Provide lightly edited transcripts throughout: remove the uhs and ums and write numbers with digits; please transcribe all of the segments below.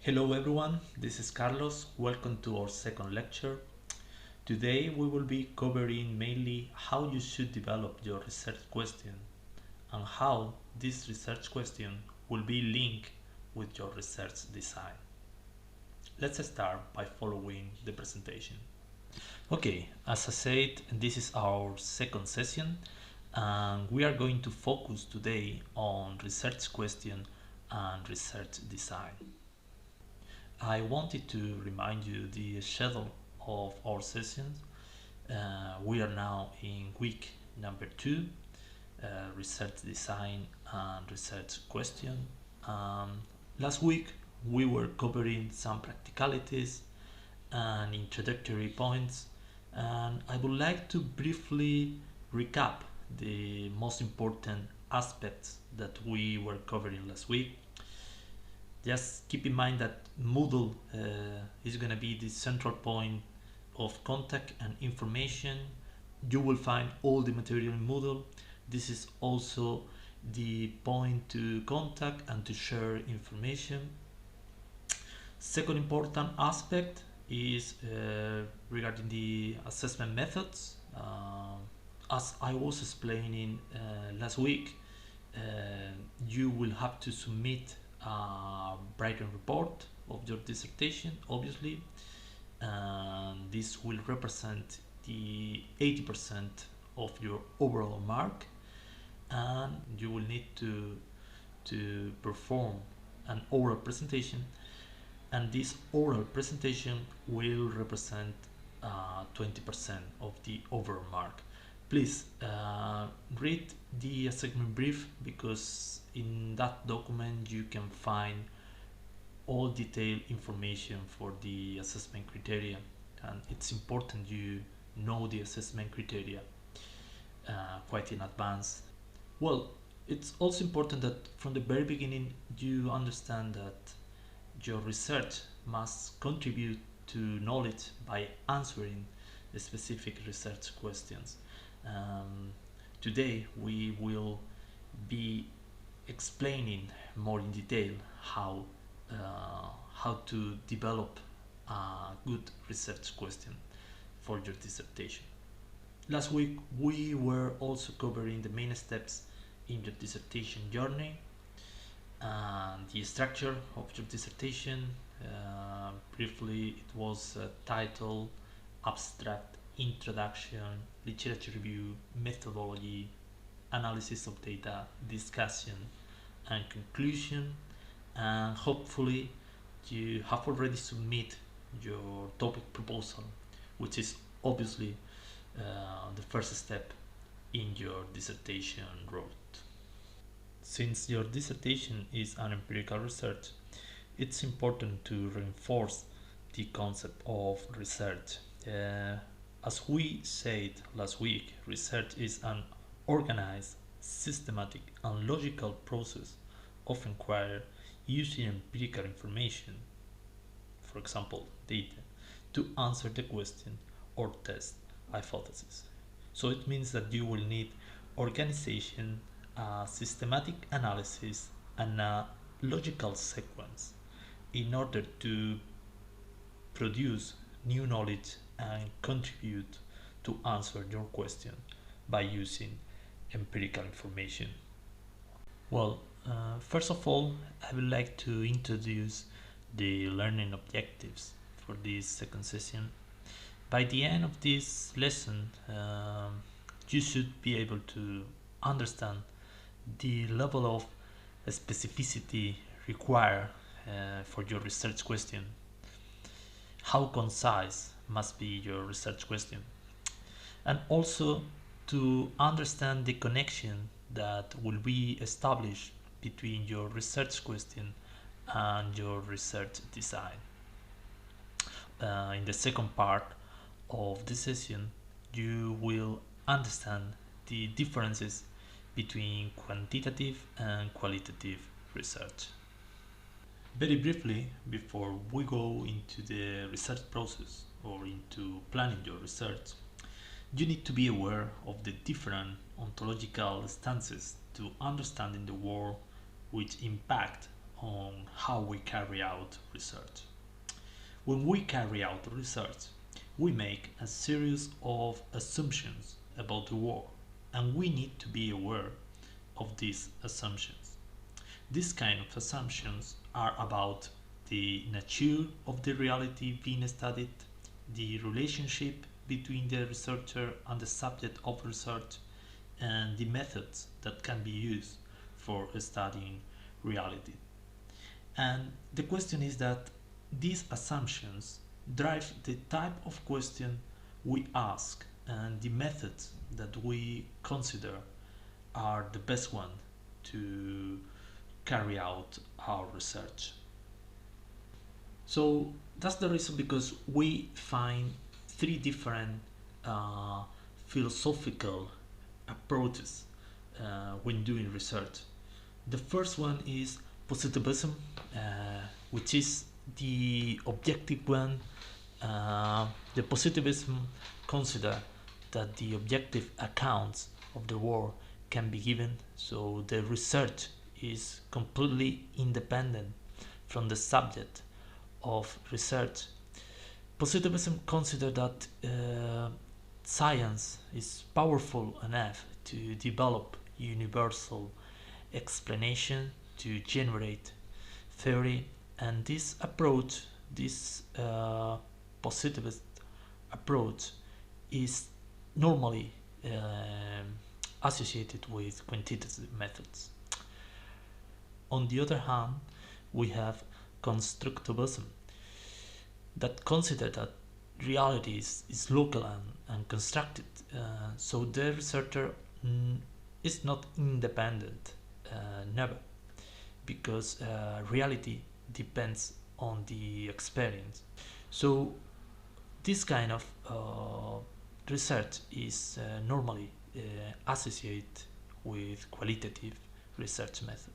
Hello everyone, this is Carlos. Welcome to our second lecture. Today we will be covering mainly how you should develop your research question and how this research question will be linked with your research design. Let's start by following the presentation. Okay, as I said, this is our second session and we are going to focus today on research question and research design. I wanted to remind you the schedule of our sessions. We are now in week number 2, research design and research question. Last week we were covering some practicalities and introductory points, and I would like to briefly recap the most important aspects that we were covering last week. Just keep in mind that Moodle is going to be the central point of contact and information. You will find all the material in Moodle. This is also the point to contact and to share information. Second important aspect is regarding the assessment methods. As I was explaining last week, you will have to submit a written report of your dissertation, obviously, and this will represent the 80% of your overall mark, and you will need to perform an oral presentation, and this oral presentation will represent 20% of the overall mark. Please read the assignment brief, because in that document you can find all detailed information for the assessment criteria, and it's important you know the assessment criteria quite in advance. Well, it's also important that from the very beginning you understand that your research must contribute to knowledge by answering specific research questions. Today we will be explaining more in detail how to develop a good research question for your dissertation. Last week we were also covering the main steps in your dissertation journey and the structure of your dissertation. Briefly, it was title, abstract, introduction, literature review, methodology, analysis of data, discussion, and conclusion. And hopefully you have already submitted your topic proposal, which is obviously the first step in your dissertation route. Since your dissertation is an empirical research, it's important to reinforce the concept of research. As we said last week, research is an organized, systematic, and logical process of inquiry using empirical information, for example, data, to answer the question or test hypothesis. So it means that you will need organization, systematic analysis, and a logical sequence in order to produce new knowledge and contribute to answer your question by using empirical information. Well, first of all, I would like to introduce the learning objectives for this second session. By the end of this lesson, you should be able to understand the level of specificity required for your research question, how concise must be your research question, and also to understand the connection that will be established between your research question and your research design. In the second part of the session, you will understand the differences between quantitative and qualitative research. Very briefly, before we go into the research process or into planning your research, you need to be aware of the different ontological stances to understanding the world which impact on how we carry out research. When we carry out research, we make a series of assumptions about the world, and we need to be aware of these assumptions. These kind of assumptions are about the nature of the reality being studied, the relationship between the researcher and the subject of research, and the methods that can be used for studying reality. And the question is that these assumptions drive the type of question we ask and the methods that we consider are the best one to carry out our research. So that's the reason because we find three different uh, philosophical approaches when doing research. The first one is positivism, which is the objective one. The positivism consider that the objective accounts of the world can be given, so the research is completely independent from the subject of research. Positivism consider that science is powerful enough to develop universal explanation to generate theory, and this approach, this positivist approach, is normally associated with quantitative methods. On the other hand, we have constructivism that consider that reality is local and constructed, so the researcher is not independent, never, because reality depends on the experience. So this kind of research is normally associated with qualitative research method.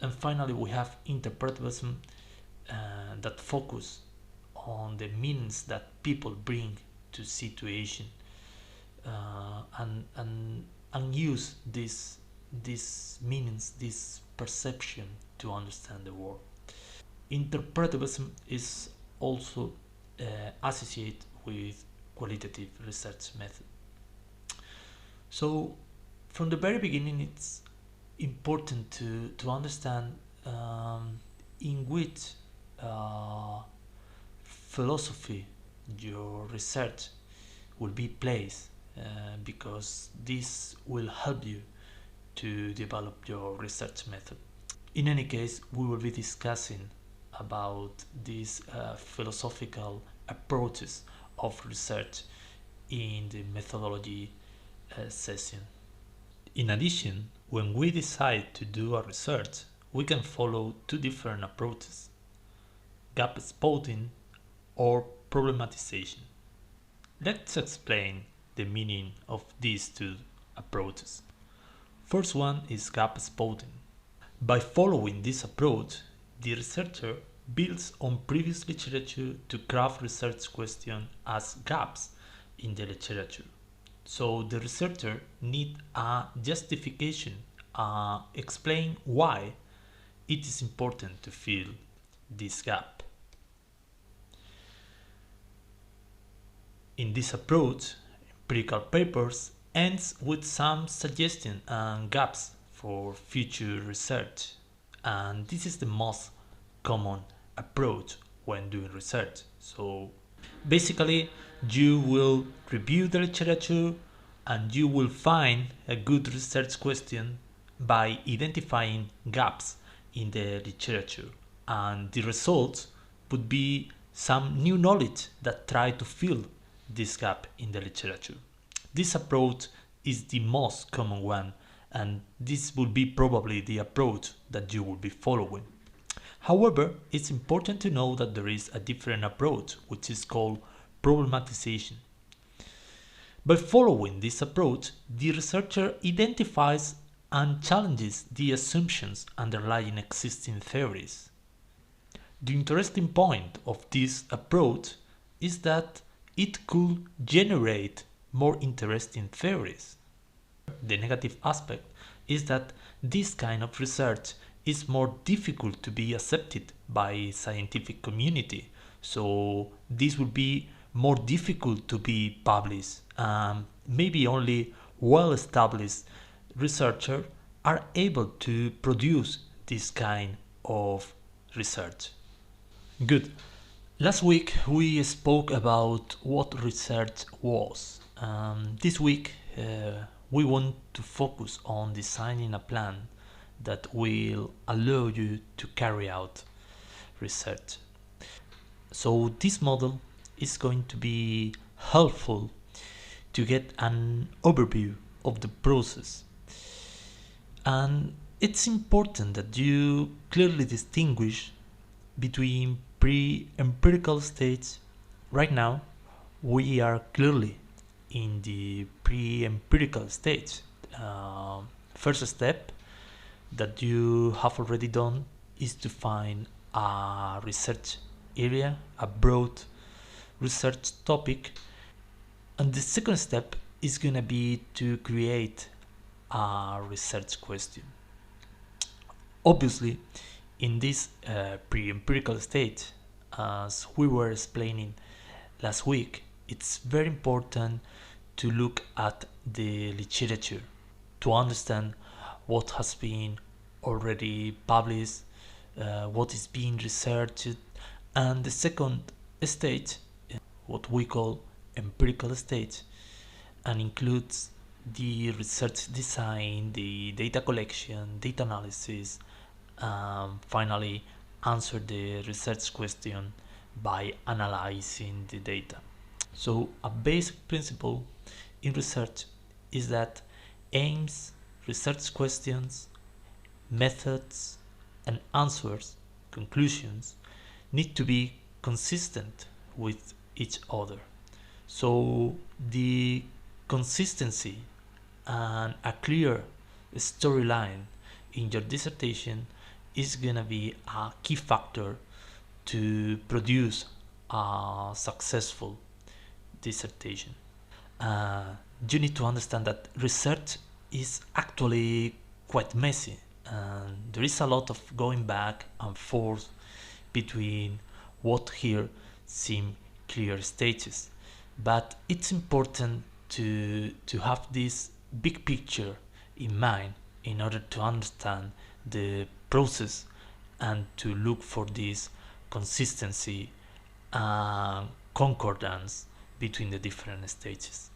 And finally, we have interpretivism that focus on the meanings that people bring to situation, and use these meanings, this perception to understand the world. Interpretivism is also associated with qualitative research method. So from the very beginning, it's important to understand in which philosophy your research will be placed, because this will help you to develop your research method. In any case, we will be discussing about these philosophical approaches of research in the methodology session. In addition, when we decide to do a research, we can follow two different approaches: gap spotting or problematization. Let's explain the meaning of these two approaches. First one is gap spotting. By following this approach, the researcher builds on previous literature to craft research questions as gaps in the literature. So the researcher needs a justification, explain why it is important to fill this gap. In this approach, empirical papers ends with some suggestions and gaps for future research, and this is the most common approach when doing research. So basically, you will review the literature and you will find a good research question by identifying gaps in the literature, and the results would be some new knowledge that try to fill this gap in the literature. This approach is the most common one, and this will be probably the approach that you will be following. However, it's important to know that there is a different approach, which is called problematization. By following this approach, the researcher identifies and challenges the assumptions underlying existing theories. The interesting point of this approach is that it could generate more interesting theories. The negative aspect is that this kind of research is more difficult to be accepted by scientific community. So this will be more difficult to be published. Maybe only well-established researchers are able to produce this kind of research. Good. Last week we spoke about what research was. This week we want to focus on designing a plan that will allow you to carry out research. So this model is going to be helpful to get an overview of the process. And it's important that you clearly distinguish between pre-empirical stage. Right now, we are clearly in the pre-empirical stage. First step that you have already done is to find a research area, a broad research topic, and the second step is gonna be to create a research question. Obviously, in this pre-empirical stage, as we were explaining last week, it's very important to look at the literature to understand what has been already published, what is being researched, and the second stage, what we call empirical stage, and includes the research design, the data collection, data analysis, finally answer the research question by analyzing the data. So a basic principle in research is that aims, research questions, methods, and answers, conclusions, need to be consistent with each other. So the consistency and a clear storyline in your dissertation is gonna be a key factor to produce a successful dissertation. You need to understand that research is actually quite messy, and there is a lot of going back and forth between what here seem clear stages. But it's important to have this big picture in mind in order to understand the process and to look for this consistency and concordance between the different stages.